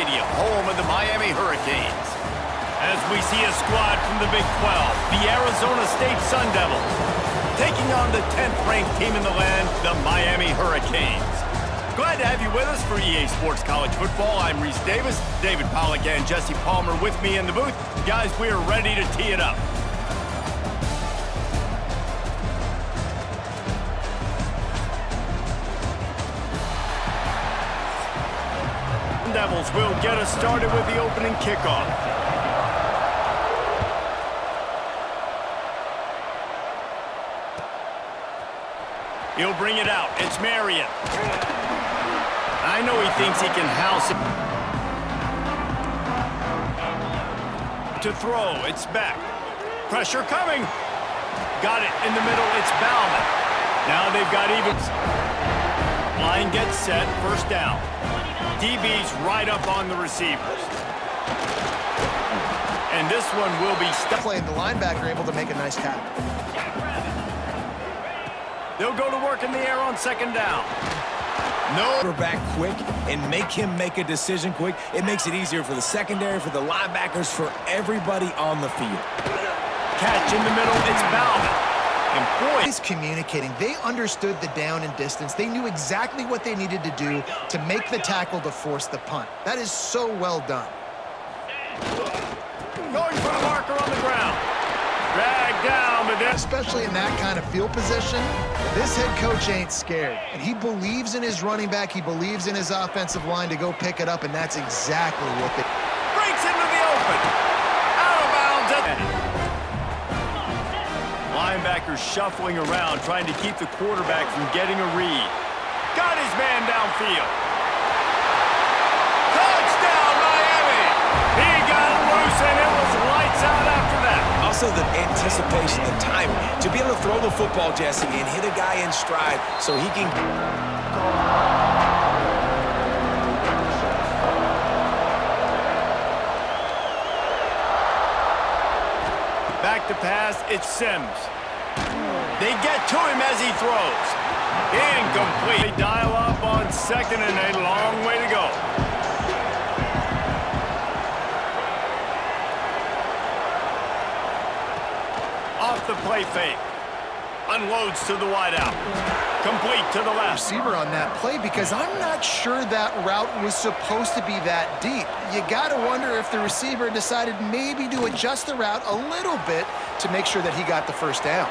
Stadium, home of the Miami Hurricanes. As we see a squad from the Big 12, the Arizona State Sun Devils, taking on the 10th-ranked team in the land, the Miami Hurricanes. Glad to have you with us for EA Sports College Football. I'm Reese Davis, David Pollack and Jesse Palmer with me in the booth. Guys, we are ready to tee it up. Devils will get us started with the opening kickoff. He'll bring it out. It's Marion. I know he thinks he can house it. To throw, it's back. Pressure coming. Got it in the middle, it's Bauman. Now they've got evens. Line gets set, first down. DB's right up on the receivers. And this one will be stuck. Playing the linebacker able to make a nice tackle. They'll go to work in the air on second down. No. Back quick and make him make a decision quick. It makes it easier for the secondary, for the linebackers, for everybody on the field. Catch in the middle, it's Bauman. And boy, he's communicating. They understood the down and distance. They knew exactly what they needed to do to make the tackle to force the punt. That is so well done. Going for the marker on the ground. Dragged down, but then... Especially in that kind of field position, this head coach ain't scared. And he believes in his running back. He believes in his offensive line to go pick it up, and that's exactly what they... Breaks into the open. Out of bounds. Linebackers shuffling around, trying to keep the quarterback from getting a read. Got his man downfield. Touchdown, Miami! He got loose, and it was lights out after that. Also, the anticipation, the timing. To be able to throw the football, Jesse, and hit a guy in stride so he can... Back to pass, it's Sims. They get to him as he throws. Incomplete. They dial up on second and a long way to go. Off the play fake. Unloads to the wideout. Complete to the left. Receiver on that play, because I'm not sure that route was supposed to be that deep. You got to wonder if the receiver decided maybe to adjust the route a little bit to make sure that he got the first down.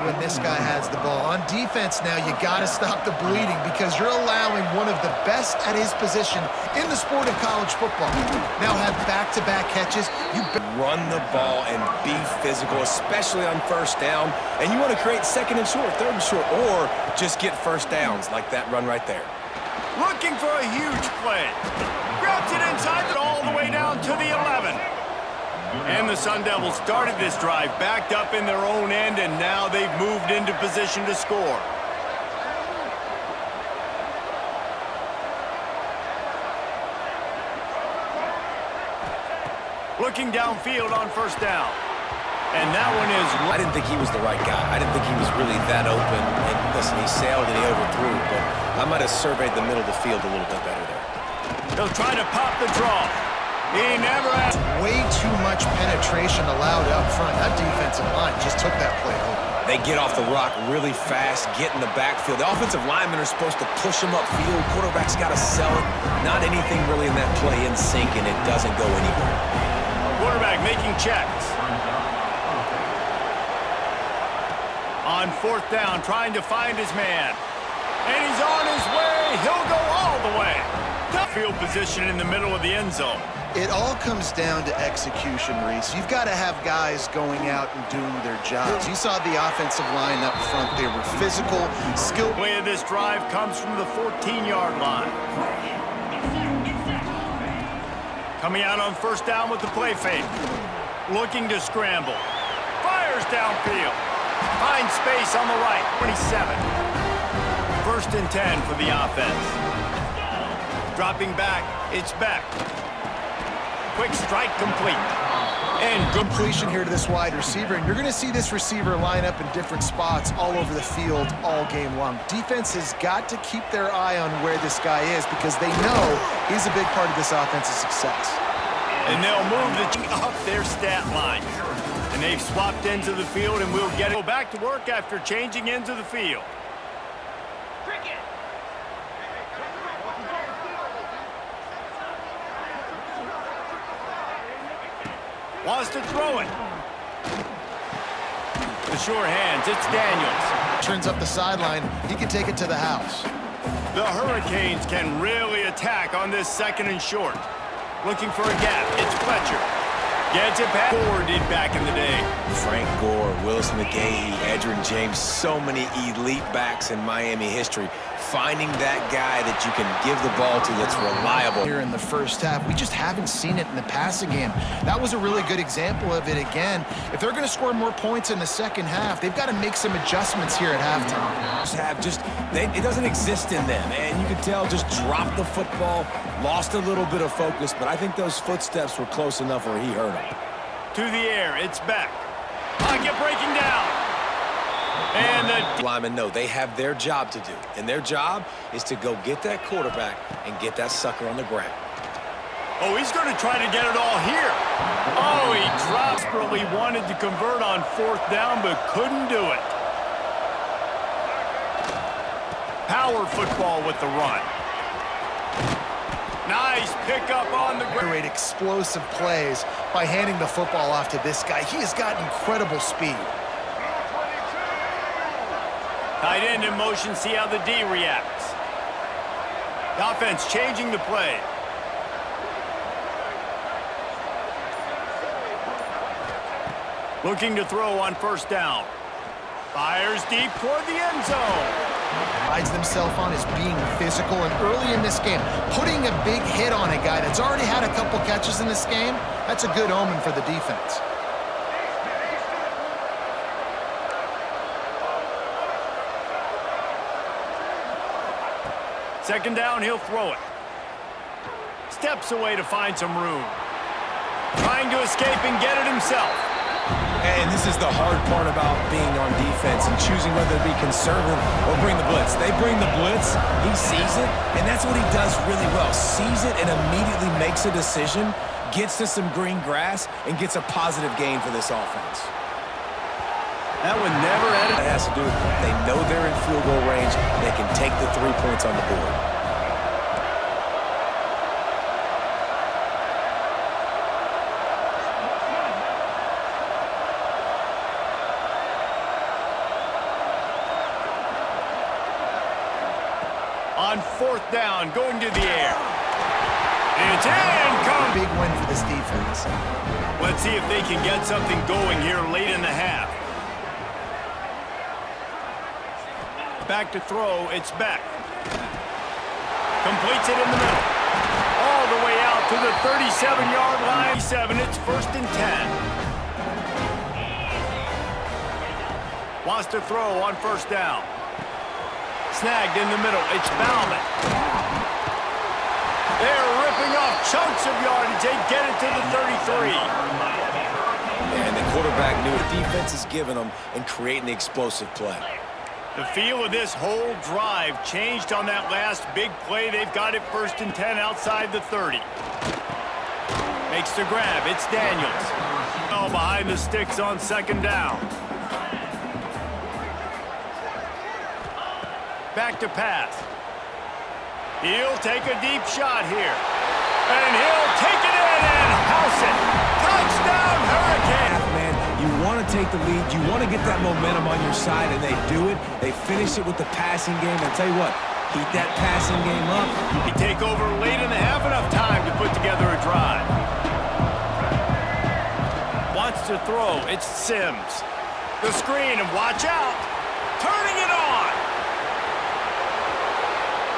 When this guy has the ball. On defense now, you got to stop the bleeding because you're allowing one of the best at his position in the sport of college football. Now have back-to-back catches. You run the ball and be physical, especially on first down. And you want to create second and short, third and short, or just get first downs like that run right there. Looking for a huge play. Grabs it inside all the way down to the 11. And the Sun Devils started this drive, backed up in their own end, and now they've moved into position to score. Looking downfield on first down. And that one is... I didn't think he was the right guy. I didn't think he was really that open. And listen, he sailed and he overthrew, but I might have surveyed the middle of the field a little bit better there. He'll try to pop the draw. He never has. Way too much penetration allowed up front. That defensive line just took that play over. They get off the rock really fast, get in the backfield. The offensive linemen are supposed to push them upfield. Quarterback's got to sell it. Not anything really in that play in sync, and it doesn't go anywhere. Quarterback making checks. On fourth down, trying to find his man. And he's on his way. He'll go all the way. Tough field position in the middle of the end zone. It all comes down to execution, Reese. You've got to have guys going out and doing their jobs. You saw the offensive line up front. They were physical, skilled. The way of this drive comes from the 14-yard line. Coming out on first down with the play fake. Looking to scramble. Fires downfield. Finds space on the right. 27. First and 10 for the offense. Dropping back, it's back. Quick strike complete. And good Completion here to this wide receiver, and you're going to see this receiver line up in different spots all over the field all game long. Defense has got to keep their eye on where this guy is because they know he's a big part of this offense's success. And they'll move up their stat line. And they've swapped ends of the field, and we'll go back to work after changing ends of the field. Wants to throw it. The sure hands, it's Daniels. Turns up the sideline, he can take it to the house. The Hurricanes can really attack on this second and short. Looking for a gap, it's Fletcher. Gets it back. Gore did back in the day. Frank Gore, Willis McGahee, Edgerrin James, so many elite backs in Miami history. Finding that guy that you can give the ball to that's reliable. Here in the first half, we just haven't seen it in the passing game. That was a really good example of it again. If they're going to score more points in the second half, they've got to make some adjustments here at halftime. It doesn't exist in them, and you can tell just dropped the football, lost a little bit of focus, but I think those footsteps were close enough where he hurt him. To the air, it's back. Pocket breaking down. And the linemen know they have their job to do, and their job is to go get that quarterback and get that sucker on the ground. Oh, he's going to try to get it all here. Oh, he desperately wanted to convert on fourth down, but couldn't do it. Power football with the run. Nice pickup on the ground. Great explosive plays by handing the football off to this guy. He has got incredible speed. Tight end in motion, see how the D reacts. The offense changing the play. Looking to throw on first down. Fires deep toward the end zone. Prides themselves on as being physical, and early in this game, putting a big hit on a guy that's already had a couple catches in this game, that's a good omen for the defense. Second down, he'll throw it. Steps away to find some room. Trying to escape and get it himself. And this is the hard part about being on defense and choosing whether to be conservative or bring the blitz. They bring the blitz, he sees it, and that's what he does really well. Sees it and immediately makes a decision, gets to some green grass, and gets a positive gain for this offense. That would never end. That has to do with they know they're in field goal range. They can take the 3 points on the board. On fourth down, going to the air. It's incoming. Big win for this defense. Let's see if they can get something going here late in the half. Back to throw, it's back. Completes it in the middle. All the way out to the 37-yard line. 7, it's 1st and 10. Wants to throw on first down. Snagged in the middle, it's Bauman. They're ripping off chunks of yardage. They get it to the 33. And the quarterback knew the defense is giving them and creating the explosive play. The feel of this whole drive changed on that last big play. They've got it 1st and 10 outside the 30. Makes the grab. It's Daniels. Oh, behind the sticks on second down. Back to pass. He'll take a deep shot here. And he'll take it in and house it. Touchdown, Hurricane! Man, you want to take the lead. You want to get that momentum on your side, and they do it. They finish it with the passing game. I'll tell you what, keep that passing game up. They take over late in the half, enough time to put together a drive. Wants to throw. It's Sims. The screen, and watch out. Turning it on.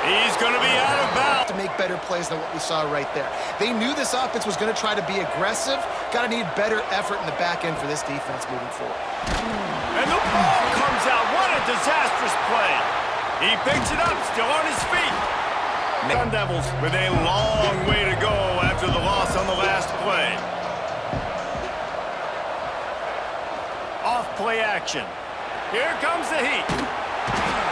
He's going to be out of bounds. To make better plays than what we saw right there. They knew this offense was going to try to be aggressive. Got to need better effort in the back end for this defense moving forward. And the ball comes out. What a disastrous play. He picks it up, still on his feet. Sun Devils with a long way to go after the loss on the last play. Off play action. Here comes the heat.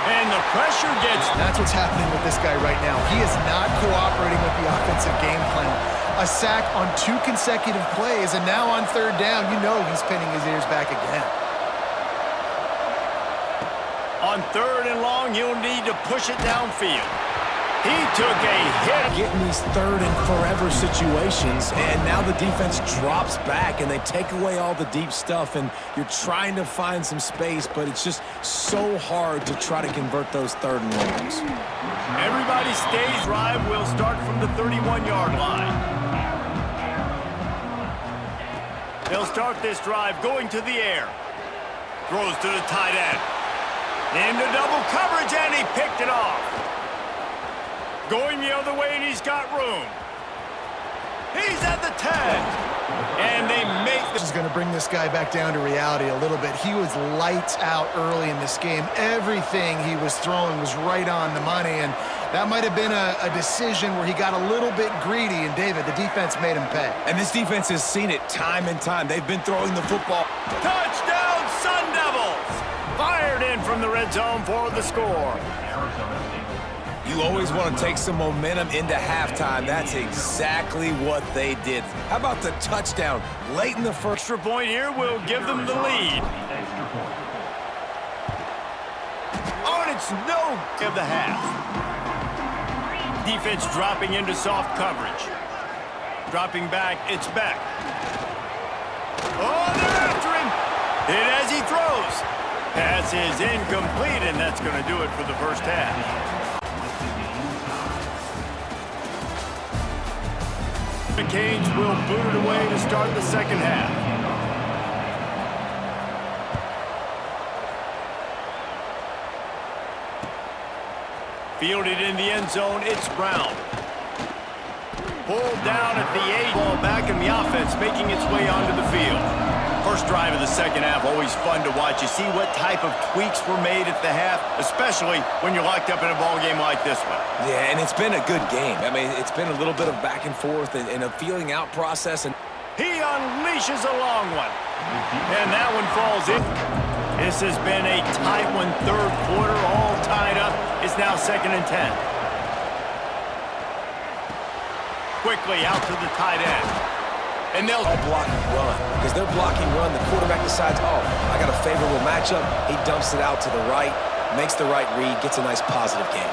And the pressure gets... That's what's happening with this guy right now. He is not cooperating with the offensive game plan. A sack on 2 consecutive plays, and now on 3rd down, you know he's pinning his ears back again. On 3rd and long, he'll need to push it downfield. He took a hit. Getting these 3rd and forever situations, and now the defense drops back, and they take away all the deep stuff, and you're trying to find some space, but it's just so hard to try to convert those 3rd and longs. Everybody stays. Drive will start from the 31-yard line. They'll start this drive going to the air. Throws to the tight end. Into double coverage, and he picked it off. Going the other way, and he's got room. He's at the 10. And they make This is going to bring this guy back down to reality a little bit. He was lights out early in this game. Everything he was throwing was right on the money, and that might have been a decision where he got a little bit greedy, and David, the defense made him pay. And this defense has seen it time and time. They've been throwing the football. touchdown, Sun Devils. Fired in from the red zone for the score. You always want to take some momentum into halftime. That's exactly what they did. How about the touchdown late in the first? Extra point here will give them the lead. Oh, and it's no of the half. Defense dropping into soft coverage. Dropping back, it's Beck. Oh, they're after him. Hit as he throws. Pass is incomplete, and that's going to do it for the first half. The Canes will boot it away to start the second half. Fielded in the end zone, it's Brown. Pulled down at the 8. Ball back in the offense, making its way onto the field. First drive of the second half, always fun to watch. You see what type of tweaks were made at the half, especially when you're locked up in a ball game like this one. Yeah, and it's been a good game. I mean, it's been a little bit of back and forth and a feeling out process. And he unleashes a long one. And that one falls in. This has been a tight one, third quarter, all tied up. It's now 2nd and 10. Quickly out to the tight end. And they'll block and run. Because they're blocking run, the quarterback decides, oh, I got a favorable matchup. He dumps it out to the right, makes the right read, gets a nice positive game.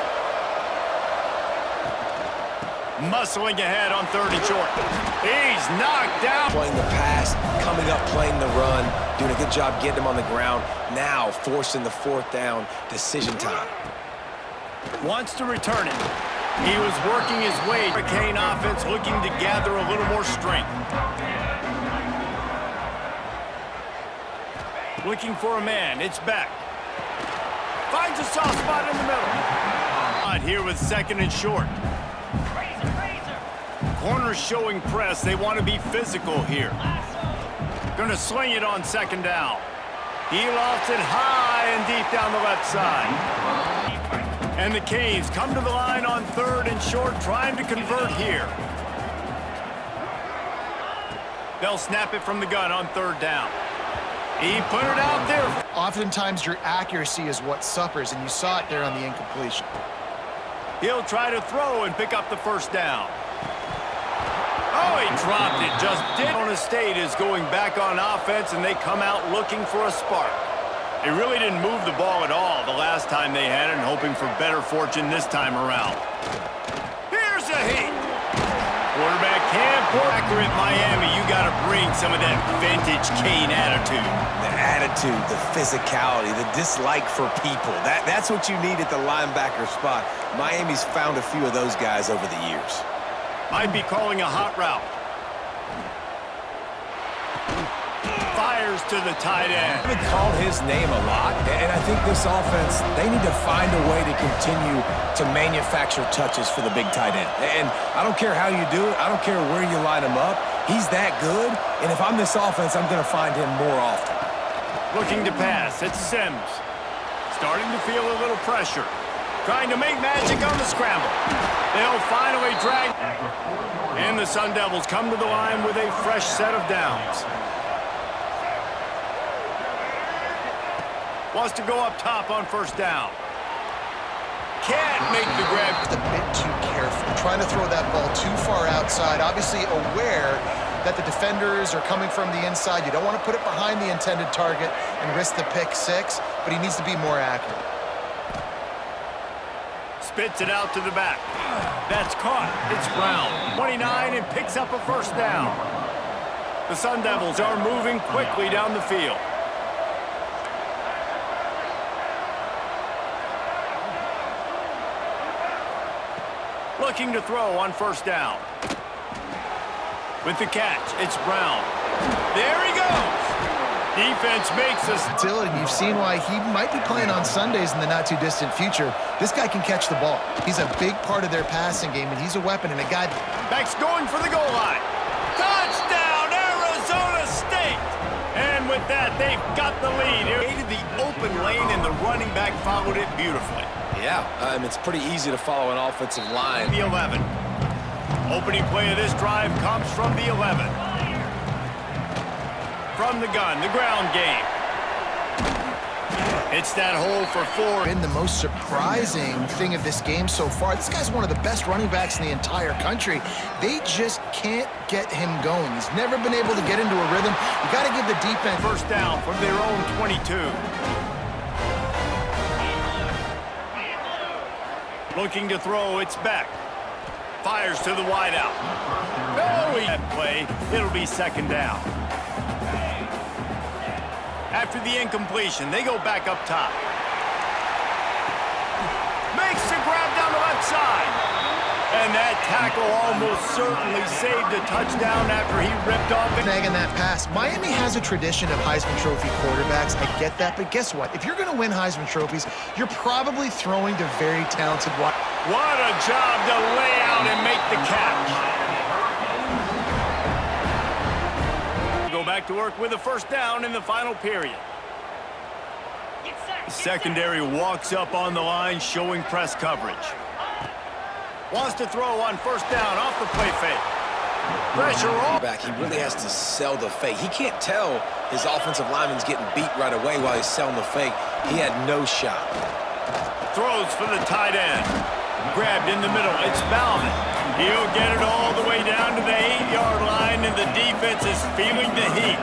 Muscling ahead on 3rd and short. He's knocked down. Playing the pass, coming up, playing the run, doing a good job getting him on the ground. Now forcing the 4th down, decision time. Wants to return it. He was working his way. Hurricane offense looking to gather a little more strength. Looking for a man. It's Beck. Finds a soft spot in the middle. Here with 2nd and short. Corners showing press. They want to be physical here. Going to sling it on 2nd down. He lofts it high and deep down the left side. And the Canes come to the line on 3rd and short, trying to convert here. They'll snap it from the gun on 3rd down. He put it out there. Oftentimes your accuracy is what suffers, and you saw it there on the incompletion. He'll try to throw and pick up the 1st down. Oh, he dropped it. Just did. Arizona State is going back on offense, and they come out looking for a spark. They really didn't move the ball at all the last time they had it, and hoping for better fortune this time around. Here's a heat. Quarterback can't pull. Accurate Miami, you got to bring some of that vintage Cane attitude. The attitude, the physicality, the dislike for people. That's what you need at the linebacker spot. Miami's found a few of those guys over the years. Might be calling a hot route. Fires to the tight end. They've called his name a lot, and I think this offense, they need to find a way to continue to manufacture touches for the big tight end. And I don't care how you do it. I don't care where you line him up. He's that good, and if I'm this offense, I'm going to find him more often. Looking to pass. It's Sims. Starting to feel a little pressure. Trying to make magic on the scramble. They'll finally drag. And the Sun Devils come to the line with a fresh set of downs. Wants to go up top on first down. Can't make the grab. Just a bit too careful, trying to throw that ball too far outside. Obviously aware that the defenders are coming from the inside. You don't want to put it behind the intended target and risk the pick six, but he needs to be more accurate. Spits it out to the back. That's caught. It's Brown. 29 and picks up a first down. The Sun Devils are moving quickly down the field. Looking to throw on first down. With the catch, it's Brown. There he goes. Defense makes us. And you've seen why he might be playing on Sundays in the not-too-distant future. This guy can catch the ball. He's a big part of their passing game, and he's a weapon and a guy. Back's going for the goal line. Touchdown, Arizona State! And with that, they've got the lead. It created the open lane, and the running back followed it beautifully. Yeah, it's pretty easy to follow an offensive line. The 11. Opening play of this drive comes from the 11. From the gun, the ground game. It's that hole for 4. Been the most surprising thing of this game so far. This guy's one of the best running backs in the entire country. They just can't get him going. He's never been able to get into a rhythm. You got to give the defense. First down from their own 22. Looking to throw, it's Beck. Fires to the wideout. Oh, that play, it'll be second down. After the incompletion, they go back up top. Makes the grab down the left side. And that tackle almost certainly saved a touchdown after he ripped off it. Snagging that pass. Miami has a tradition of Heisman Trophy quarterbacks. I get that, but guess what? If you're going to win Heisman Trophies, you're probably throwing to very talented wide. What a job to lay out and make the catch. Go back to work with a first down in the final period. The secondary walks up on the line, showing press coverage. Wants to throw on first down off the play fake. Pressure off. Back, he really has to sell the fake. He can't tell his offensive lineman's getting beat right away while he's selling the fake. He had no shot. Throws for the tight end. Grabbed in the middle. It's Bauman. He'll get it all the way down to the 8-yard line, and the defense is feeling the heat.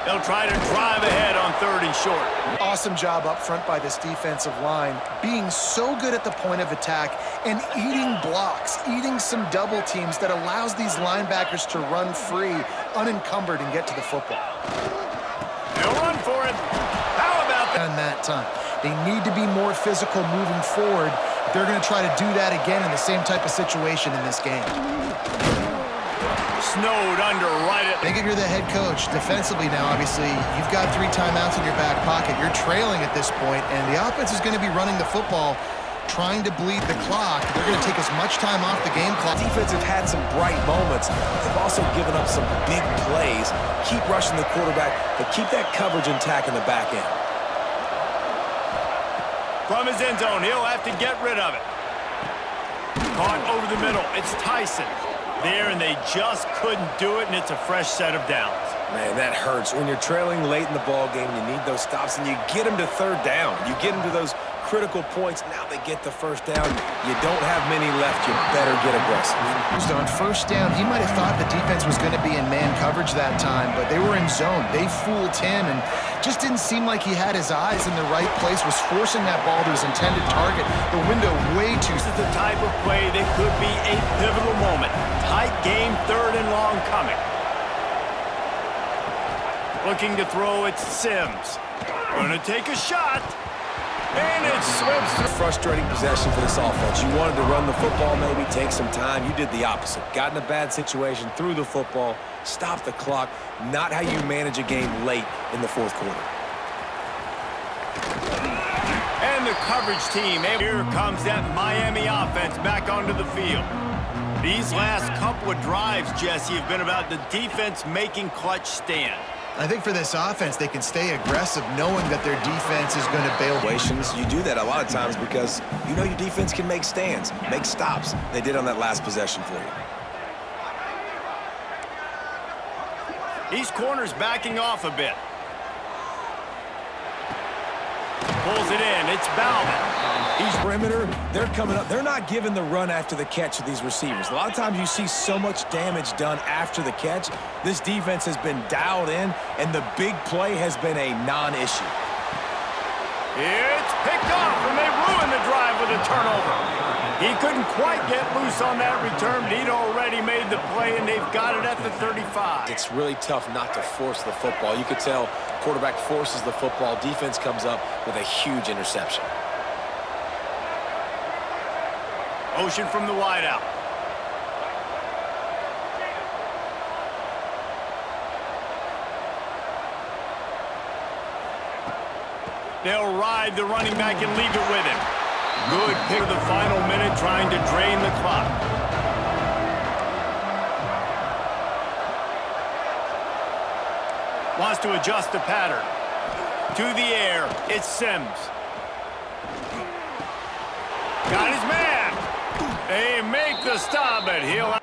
They'll try to drive ahead on 3rd and short. Awesome job up front by this defensive line, being so good at the point of attack and eating blocks, eating some double teams that allows these linebackers to run free, unencumbered, and get to the football. They'll run for it. How about that? On that time, they need to be more physical moving forward. They're going to try to do that again in the same type of situation in this game. Snowed under right at... Think if you're the head coach. Defensively now, obviously, you've got 3 timeouts in your back pocket. You're trailing at this point, and the offense is going to be running the football, trying to bleed the clock. They're going to take as much time off the game clock. Defense have had some bright moments. They've also given up some big plays. Keep rushing the quarterback, but keep that coverage intact in the back end. From his end zone, he'll have to get rid of it. Caught over the middle. It's Tyson. There, and they just couldn't do it, and it's a fresh set of downs. Man, that hurts. When you're trailing late in the ball game, you need those stops, and you get them to 3rd down. You get them to those critical points. Now they get the first down. You don't have many left. You better get aggressive. On first down, he might have thought the defense was going to be in man coverage that time, but they were in zone. They fooled him, and just didn't seem like he had his eyes in the right place, was forcing that ball to his intended target. The window way too... This is the type of play that could be a pivotal moment. Tight game, 3rd and long coming. Looking to throw, it's Sims. Gonna take a shot. And it slips through. Frustrating possession for this offense. You wanted to run the football, maybe take some time. You did the opposite. Got in a bad situation, threw the football, stopped the clock. Not how you manage a game late in the 4th quarter. And the coverage team. Here comes that Miami offense back onto the field. These last couple of drives, Jesse, have been about the defense making clutch stand. I think for this offense, they can stay aggressive knowing that their defense is going to bail. You do that a lot of times because you know your defense can make stands, make stops. They did on that last possession for you. These corners backing off a bit. Pulls it in. It's Bauman. He's perimeter. They're coming up. They're not giving the run after the catch to these receivers. A lot of times you see so much damage done after the catch. This defense has been dialed in, and the big play has been a non-issue. It's picked off, and they ruin the drive with a turnover. He couldn't quite get loose on that return, but he'd already made the play, and they've got it at the 35. It's really tough not to force the football. You could tell quarterback forces the football. Defense comes up with a huge interception. Motion from the wideout. They'll ride the running back and leave it with him. Good pick of the final minute, trying to drain the clock. Wants to adjust the pattern. To the air, it's Sims. Got his man. They make the stop, but he'll